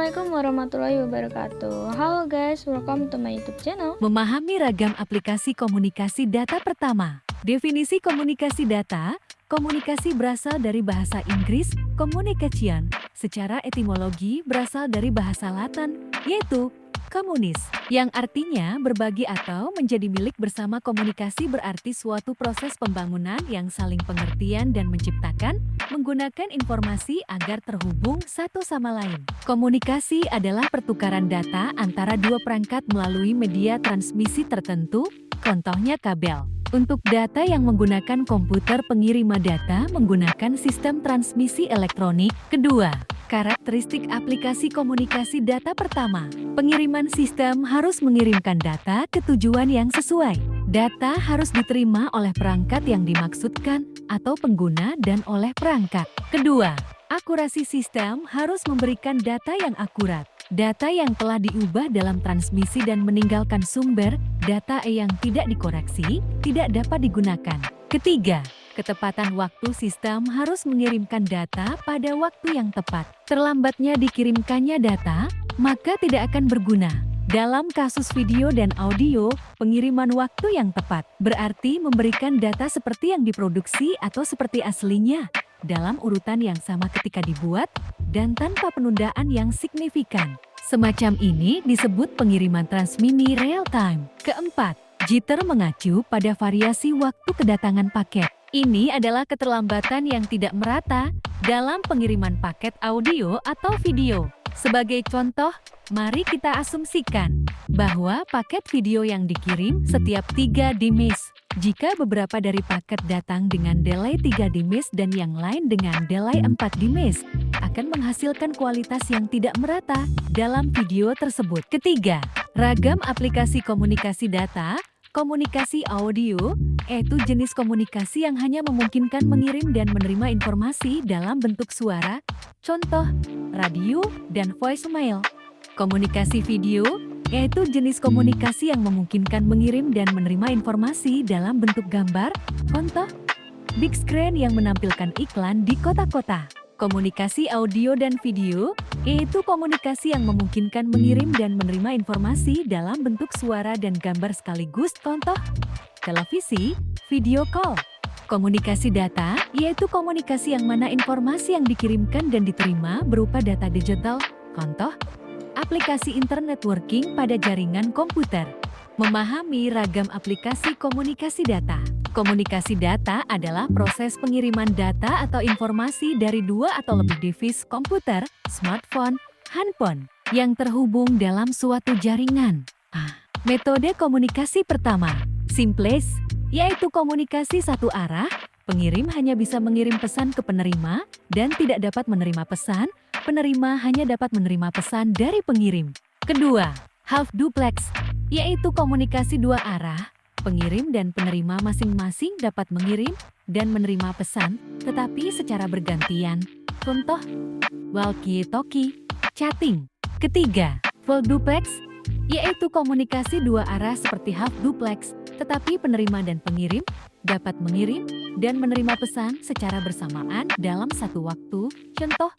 Assalamualaikum warahmatullahi wabarakatuh. Halo guys, welcome to my YouTube channel. Memahami ragam aplikasi komunikasi data pertama. Definisi komunikasi data, komunikasi berasal dari bahasa Inggris, communication, secara etimologi berasal dari bahasa Latin, yaitu komunis, yang artinya berbagi atau menjadi milik bersama. Komunikasi berarti suatu proses pembangunan yang saling pengertian dan menciptakan, menggunakan informasi agar terhubung satu sama lain. Komunikasi adalah pertukaran data antara dua perangkat melalui media transmisi tertentu, contohnya kabel. Untuk data yang menggunakan komputer, pengiriman data menggunakan sistem transmisi elektronik. Kedua, karakteristik aplikasi komunikasi data pertama. Pengiriman sistem harus mengirimkan data ke tujuan yang sesuai. Data harus diterima oleh perangkat yang dimaksudkan atau pengguna dan oleh perangkat. Kedua, akurasi sistem harus memberikan data yang akurat. Data yang telah diubah dalam transmisi dan meninggalkan sumber, data yang tidak dikoreksi, tidak dapat digunakan. Ketiga, ketepatan waktu. Sistem harus mengirimkan data pada waktu yang tepat. Terlambatnya dikirimkannya data, maka tidak akan berguna. Dalam kasus video dan audio, pengiriman waktu yang tepat berarti memberikan data seperti yang diproduksi atau seperti aslinya, dalam urutan yang sama ketika dibuat, dan tanpa penundaan yang signifikan. Semacam ini disebut pengiriman transmisi real time. Keempat, jitter mengacu pada variasi waktu kedatangan paket. Ini adalah keterlambatan yang tidak merata dalam pengiriman paket audio atau video. Sebagai contoh, mari kita asumsikan bahwa paket video yang dikirim setiap 3 demis. Jika beberapa dari paket datang dengan delay 3 demis dan yang lain dengan delay 4 demis, akan menghasilkan kualitas yang tidak merata dalam video tersebut. Ketiga, ragam aplikasi komunikasi data, komunikasi audio, yaitu jenis komunikasi yang hanya memungkinkan mengirim dan menerima informasi dalam bentuk suara, contoh, radio, dan voicemail. Komunikasi video, yaitu jenis komunikasi yang memungkinkan mengirim dan menerima informasi dalam bentuk gambar, contoh, big screen yang menampilkan iklan di kota-kota. Komunikasi audio dan video, yaitu komunikasi yang memungkinkan mengirim dan menerima informasi dalam bentuk suara dan gambar sekaligus, contoh, televisi, video call. Komunikasi data, yaitu komunikasi yang mana informasi yang dikirimkan dan diterima berupa data digital, contoh, aplikasi internet working pada jaringan komputer. Memahami ragam aplikasi komunikasi data. Komunikasi data adalah proses pengiriman data atau informasi dari dua atau lebih device komputer, smartphone, handphone, yang terhubung dalam suatu jaringan. Metode komunikasi pertama, simplest, yaitu komunikasi satu arah. Pengirim hanya bisa mengirim pesan ke penerima dan tidak dapat menerima pesan. Penerima hanya dapat menerima pesan dari pengirim. Kedua, half duplex, yaitu komunikasi dua arah. Pengirim dan penerima masing-masing dapat mengirim dan menerima pesan, tetapi secara bergantian. Contoh, walkie-talkie, chatting. Ketiga, full duplex, yaitu komunikasi dua arah seperti half duplex, tetapi penerima dan pengirim dapat mengirim dan menerima pesan secara bersamaan dalam satu waktu. Contoh,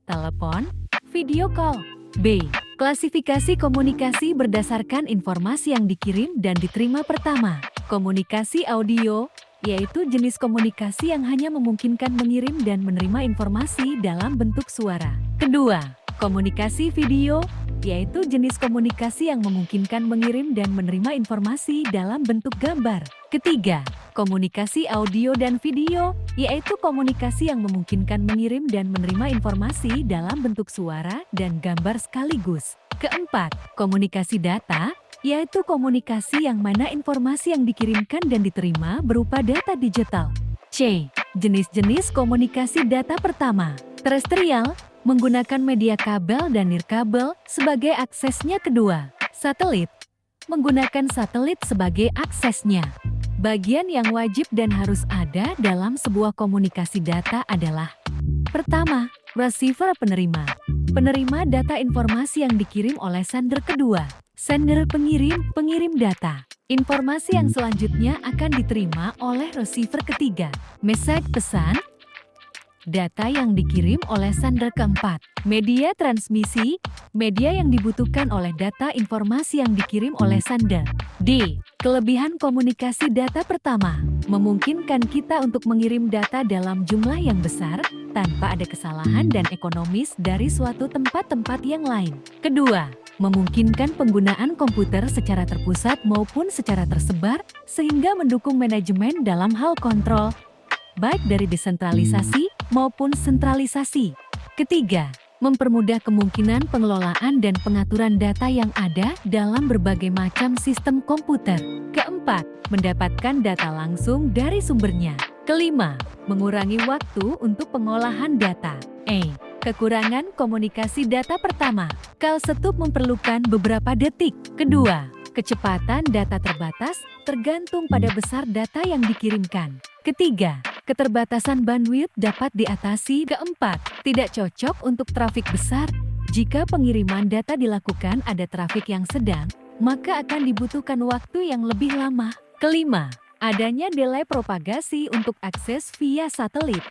telepon, video call. B. Klasifikasi komunikasi berdasarkan informasi yang dikirim dan diterima. Pertama, komunikasi audio, yaitu jenis komunikasi yang hanya memungkinkan mengirim dan menerima informasi dalam bentuk suara. Kedua, komunikasi video, yaitu jenis komunikasi yang memungkinkan mengirim dan menerima informasi dalam bentuk gambar. Ketiga, komunikasi audio dan video, yaitu komunikasi yang memungkinkan mengirim dan menerima informasi dalam bentuk suara dan gambar sekaligus. Keempat, komunikasi data, yaitu komunikasi yang mana informasi yang dikirimkan dan diterima berupa data digital. C. Jenis-jenis komunikasi data pertama, terestrial, menggunakan media kabel dan nirkabel sebagai aksesnya. Kedua, satelit, menggunakan satelit sebagai aksesnya. Bagian yang wajib dan harus ada dalam sebuah komunikasi data adalah: pertama, receiver penerima. Penerima data informasi yang dikirim oleh sender. Kedua, sender pengirim data. Informasi yang selanjutnya akan diterima oleh receiver. Ketiga, message pesan, data yang dikirim oleh sender. Keempat, media transmisi, Media yang dibutuhkan oleh data informasi yang dikirim oleh sender. D. Kelebihan komunikasi data pertama, memungkinkan kita untuk mengirim data dalam jumlah yang besar tanpa ada kesalahan dan ekonomis dari suatu tempat-tempat yang lain. Kedua, memungkinkan penggunaan komputer secara terpusat maupun secara tersebar sehingga mendukung manajemen dalam hal kontrol, baik dari desentralisasi maupun sentralisasi. Ketiga, mempermudah kemungkinan pengelolaan dan pengaturan data yang ada dalam berbagai macam sistem komputer. Keempat, mendapatkan data langsung dari sumbernya. Kelima, mengurangi waktu untuk pengolahan data. Kekurangan komunikasi data pertama. Call setup memerlukan beberapa detik. Kedua, kecepatan data terbatas tergantung pada besar data yang dikirimkan. Ketiga, keterbatasan bandwidth dapat diatasi. Keempat, tidak cocok untuk trafik besar. Jika pengiriman data dilakukan ada trafik yang sedang, maka akan dibutuhkan waktu yang lebih lama. Kelima, adanya delay propagasi untuk akses via satelit.